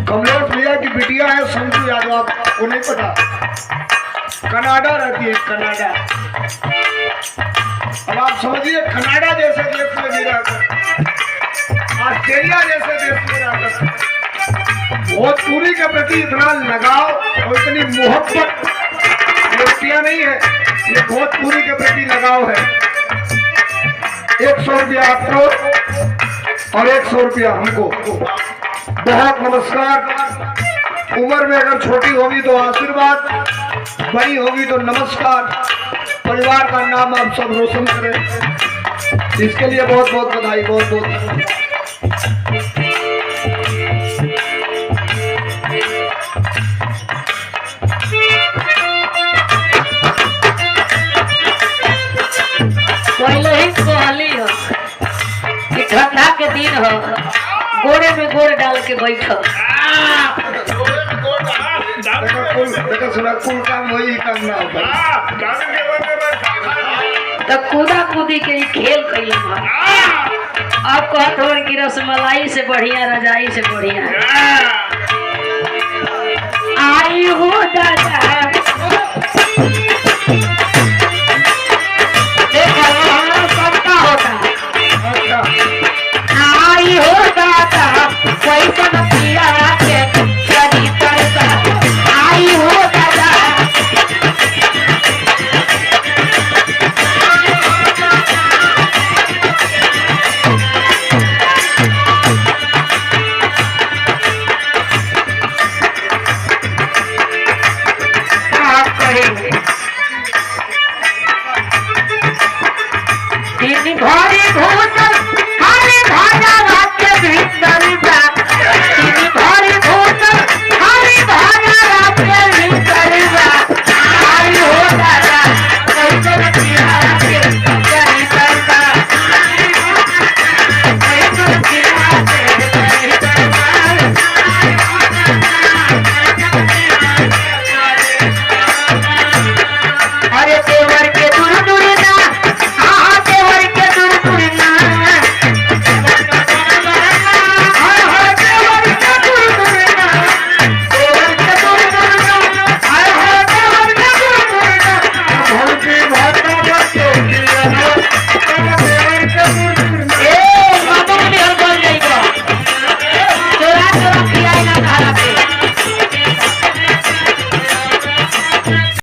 कमलेश भैया की बिटिया है संजू यादव, आपको नहीं पता? कनाडा रहती है, कनाडा। अब आप समझिए कनाडा जैसे देश में भी रहकर, ऑस्ट्रेलिया जैसे देश में रहकर भोजपुरी के प्रति इतना लगाव और इतनी मोहब्बत लड़कियां नहीं है, ये भोजपुरी के प्रति लगाव है। 100 रुपया आपको और 100 रुपया हमको। बहुत नमस्कार। उम्र में अगर छोटी होगी तो आशीर्वाद, बड़ी होगी तो नमस्कार। परिवार का नाम आप सब रोशन करें, इसके लिए बहुत बहुत बधाई, बहुत बहुत। पहले ही कहली हो कि ठंडा के दिन हो, गोड़े में गोड़ डाल के बैठो। कुल काम वही काम ना होता। तो कूदा कूदी के ही खेल कैले आप कहत हो कि रसमलाई से बढ़िया, रजाई से बढ़िया। आई हो